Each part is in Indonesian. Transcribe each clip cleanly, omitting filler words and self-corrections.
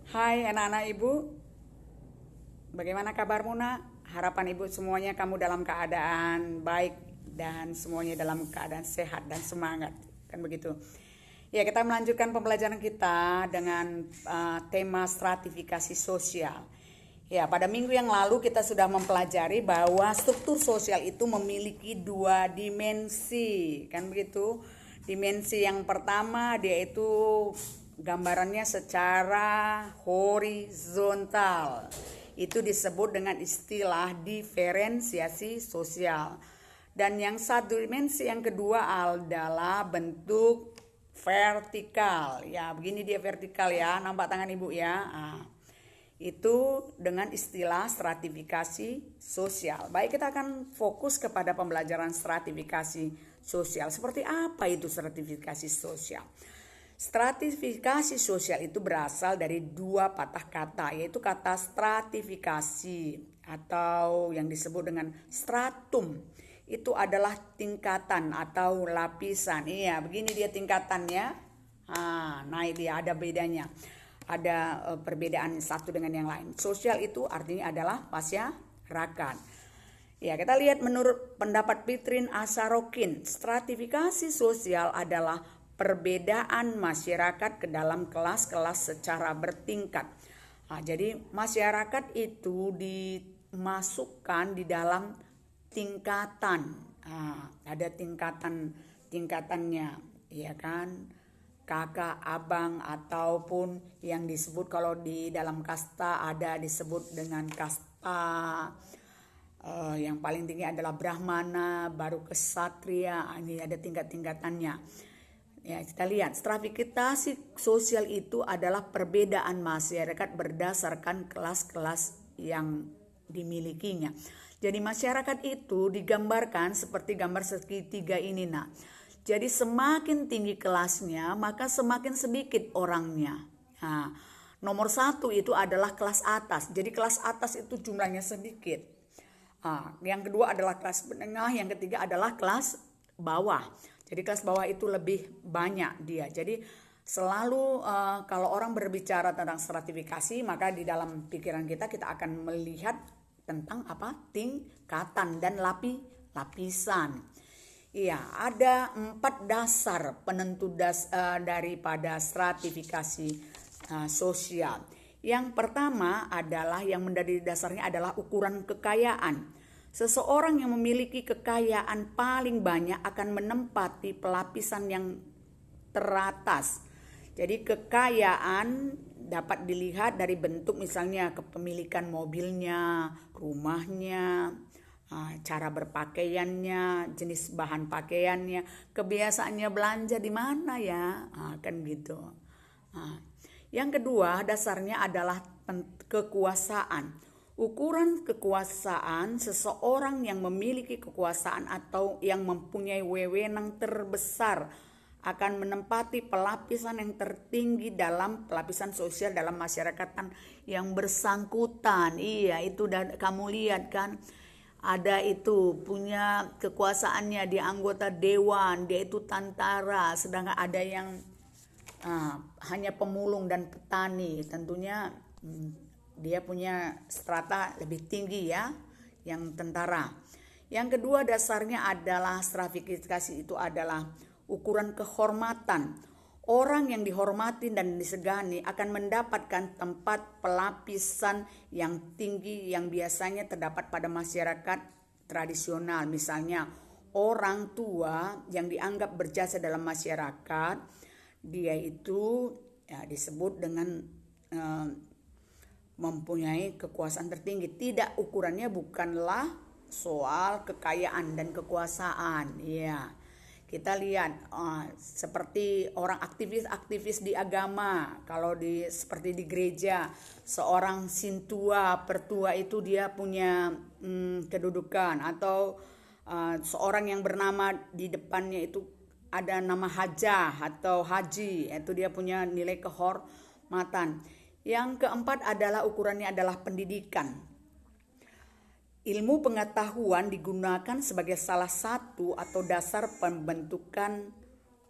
Hai anak-anak ibu, bagaimana kabarmu nak? Harapan ibu semuanya kamu dalam keadaan baik dan semuanya dalam keadaan sehat dan semangat, kan begitu. Ya, kita melanjutkan pembelajaran kita dengan tema stratifikasi sosial. Ya, pada minggu yang lalu kita sudah mempelajari bahwa struktur sosial itu memiliki dua dimensi, kan begitu. Dimensi yang pertama dia itu gambarannya secara horizontal. Itu disebut dengan istilah diferensiasi sosial. Dan yang satu dimensi yang kedua adalah bentuk vertikal. Ya, begini dia vertikal ya, nampak tangan ibu ya. Itu dengan istilah stratifikasi sosial. Baik, kita akan fokus kepada pembelajaran stratifikasi sosial. Seperti apa itu stratifikasi sosial? Stratifikasi sosial itu berasal dari dua patah kata, yaitu kata stratifikasi atau yang disebut dengan stratum. Itu adalah tingkatan atau lapisan. Iya, begini dia tingkatannya. Nah, dia ada bedanya. Ada perbedaan satu dengan yang lain. Sosial itu artinya adalah masyarakat. Ya, kita lihat menurut pendapat Pitrin Asarokin, stratifikasi sosial adalah perbedaan masyarakat ke dalam kelas-kelas secara bertingkat. Jadi masyarakat itu dimasukkan di dalam tingkatan. Ada tingkatannya, ya kan? Kakak, abang, ataupun yang disebut kalau di dalam kasta ada disebut dengan kasta. Yang paling tinggi adalah Brahmana, baru kesatria. Ini ada tingkat-tingkatannya. Ya, kita lihat stratifikasi sosial itu adalah perbedaan masyarakat berdasarkan kelas-kelas yang dimilikinya. Jadi masyarakat itu digambarkan seperti gambar segitiga ini nak. Jadi semakin tinggi kelasnya maka semakin sedikit orangnya. Nah, nomor satu itu adalah kelas atas. Jadi kelas atas itu jumlahnya sedikit. Yang kedua adalah kelas menengah, yang ketiga adalah kelas bawah. Jadi kelas bawah itu lebih banyak dia. Jadi selalu kalau orang berbicara tentang stratifikasi maka di dalam pikiran kita akan melihat tentang apa? Tingkatan dan lapisan. Iya, ada 4 dasar penentu daripada stratifikasi sosial. Yang pertama adalah yang menjadi dasarnya adalah ukuran kekayaan. Seseorang yang memiliki kekayaan paling banyak akan menempati pelapisan yang teratas. Jadi kekayaan dapat dilihat dari bentuk misalnya kepemilikan mobilnya, rumahnya, cara berpakaiannya, jenis bahan pakaiannya, kebiasaannya belanja di mana ya, kan gitu. Yang kedua dasarnya adalah kekuasaan. Ukuran kekuasaan seseorang yang memiliki kekuasaan atau yang mempunyai wewenang terbesar akan menempati pelapisan yang tertinggi dalam pelapisan sosial dalam masyarakat yang bersangkutan. Iya, itu kamu lihat kan. Ada itu punya kekuasaannya, dia anggota dewan, dia itu tentara, sedangkan ada yang hanya pemulung dan petani. Tentunya dia punya strata lebih tinggi ya, yang tentara. Yang kedua dasarnya adalah stratifikasi itu adalah ukuran kehormatan. Orang yang dihormati dan disegani akan mendapatkan tempat pelapisan yang tinggi yang biasanya terdapat pada masyarakat tradisional. Misalnya orang tua yang dianggap berjasa dalam masyarakat, dia itu ya, disebut dengan mempunyai kekuasaan tertinggi. Tidak, ukurannya bukanlah soal kekayaan dan kekuasaan. Ya. Kita lihat seperti orang aktivis di agama, kalau seperti di gereja, seorang sintua, pertua itu dia punya kedudukan, atau seorang yang bernama di depannya itu ada nama hajah atau haji, itu dia punya nilai kehormatan. Yang keempat adalah ukurannya adalah pendidikan. Ilmu pengetahuan digunakan sebagai salah satu atau dasar pembentukan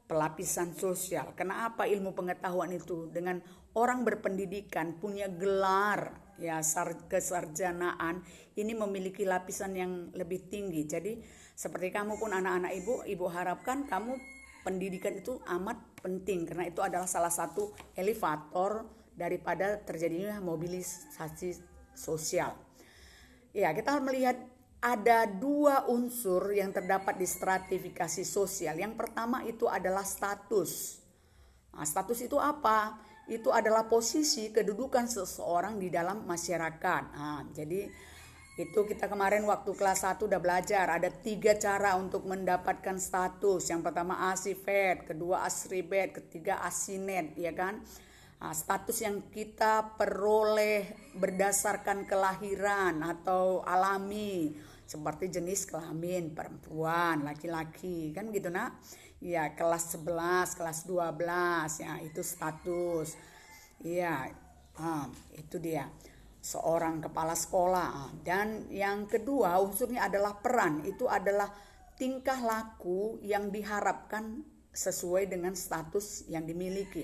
pelapisan sosial. Kenapa ilmu pengetahuan itu dengan orang berpendidikan punya gelar ya kesarjanaan ini memiliki lapisan yang lebih tinggi. Jadi seperti kamu pun anak-anak ibu harapkan kamu pendidikan itu amat penting karena itu adalah salah satu elevator daripada terjadinya mobilisasi sosial. Ya, kita melihat ada dua unsur yang terdapat di stratifikasi sosial. Yang pertama itu adalah status. Nah, status itu apa? Itu adalah posisi kedudukan seseorang di dalam masyarakat. Nah, jadi itu kita kemarin waktu kelas 1 udah belajar. Ada 3 cara untuk mendapatkan status. Yang pertama ASIVET, kedua ASRIBET, ketiga ASINET, ya kan? Nah, status yang kita peroleh berdasarkan kelahiran atau alami seperti jenis kelamin perempuan, laki-laki kan gitu nak. Ya, kelas 11, kelas 12 ya itu status. Ya, itu dia seorang kepala sekolah. Dan yang kedua unsurnya adalah peran. Itu adalah tingkah laku yang diharapkan sesuai dengan status yang dimiliki.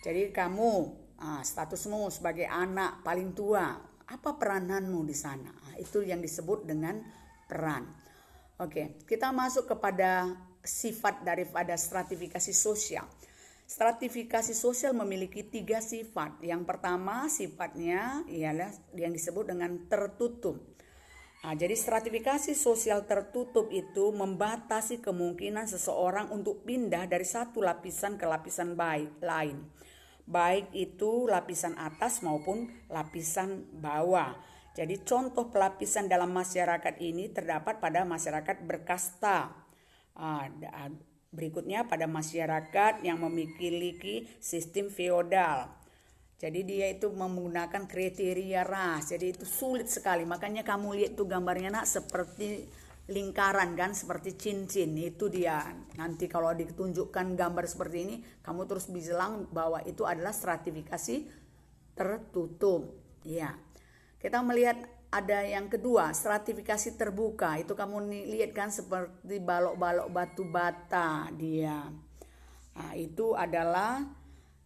Jadi kamu statusmu sebagai anak paling tua, apa perananmu di sana? Itu yang disebut dengan peran. Oke, kita masuk kepada sifat daripada stratifikasi sosial. Stratifikasi sosial memiliki 3 sifat. Yang pertama sifatnya ialah yang disebut dengan tertutup. Jadi stratifikasi sosial tertutup itu membatasi kemungkinan seseorang untuk pindah dari satu lapisan ke lapisan lain. Baik itu lapisan atas maupun lapisan bawah. Jadi contoh pelapisan dalam masyarakat ini terdapat pada masyarakat berkasta. Berikutnya pada masyarakat yang memiliki sistem feodal. Jadi dia itu menggunakan kriteria ras. Jadi itu sulit sekali. Makanya kamu lihat tuh gambarnya nak seperti lingkaran kan, seperti cincin. Itu dia. Nanti kalau ditunjukkan gambar seperti ini, kamu terus bilang bahwa itu adalah stratifikasi tertutup. Ya. Kita melihat ada yang kedua, stratifikasi terbuka. Itu kamu lihat kan seperti balok-balok batu bata dia. Nah, itu adalah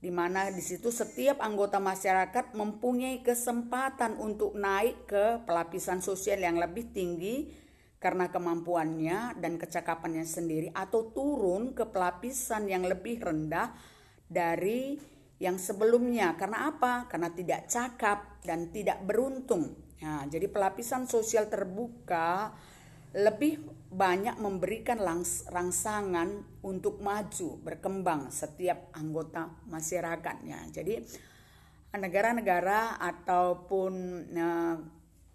di mana di situ setiap anggota masyarakat mempunyai kesempatan untuk naik ke pelapisan sosial yang lebih tinggi karena kemampuannya dan kecakapannya sendiri, atau turun ke pelapisan yang lebih rendah dari yang sebelumnya. Karena apa? Karena tidak cakap dan tidak beruntung. Nah, jadi pelapisan sosial terbuka lebih banyak memberikan rangsangan untuk maju, berkembang setiap anggota masyarakatnya. Jadi negara-negara ataupun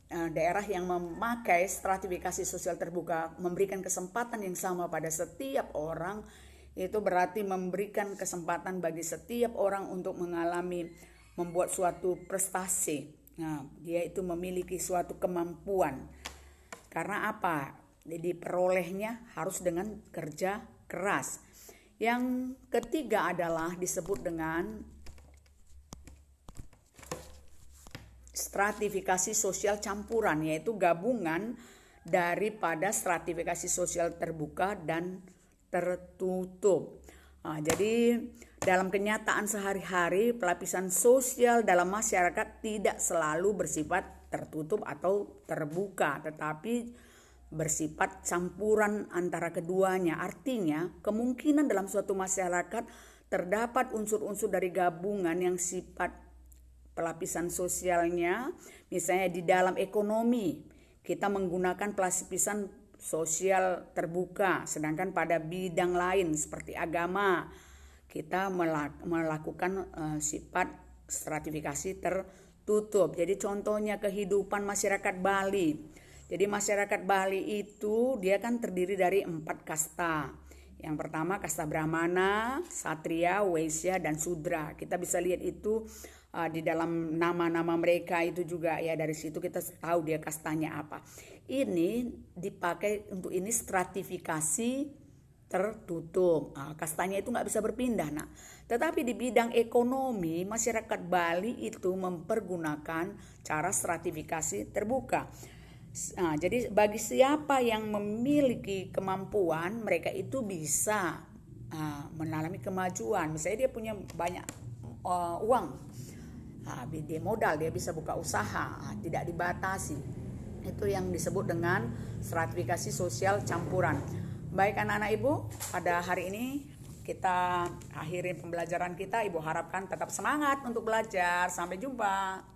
daerah yang memakai stratifikasi sosial terbuka memberikan kesempatan yang sama pada setiap orang, itu berarti memberikan kesempatan bagi setiap orang untuk membuat suatu prestasi. Nah, dia itu memiliki suatu kemampuan. Karena apa? Jadi perolehnya harus dengan kerja keras. Yang ketiga adalah disebut dengan stratifikasi sosial campuran, yaitu gabungan daripada stratifikasi sosial terbuka dan tertutup. Jadi dalam kenyataan sehari-hari pelapisan sosial dalam masyarakat tidak selalu bersifat tertutup atau terbuka, tetapi bersifat campuran antara keduanya. Artinya kemungkinan dalam suatu masyarakat terdapat unsur-unsur dari gabungan yang sifat pelapisan sosialnya. Misalnya di dalam ekonomi kita menggunakan pelapisan sosial terbuka, sedangkan pada bidang lain seperti agama kita melakukan sifat stratifikasi tertutup. Jadi contohnya kehidupan masyarakat Bali. Jadi masyarakat Bali itu dia kan terdiri dari 4 kasta. Yang pertama kasta Brahmana, Satria, Waisya, dan Sudra. Kita bisa lihat itu di dalam nama-nama mereka itu juga ya, dari situ kita tahu dia kastanya apa. Ini dipakai untuk ini stratifikasi tertutup. Kastanya itu nggak bisa berpindah. Nah, tetapi di bidang ekonomi masyarakat Bali itu mempergunakan cara stratifikasi terbuka. Nah, jadi bagi siapa yang memiliki kemampuan, mereka itu bisa mengalami kemajuan. Misalnya dia punya banyak uang, dia modal, dia bisa buka usaha, tidak dibatasi. Itu yang disebut dengan stratifikasi sosial campuran. Baik anak-anak Ibu, pada hari ini kita akhirin pembelajaran kita. Ibu harapkan tetap semangat untuk belajar. Sampai jumpa.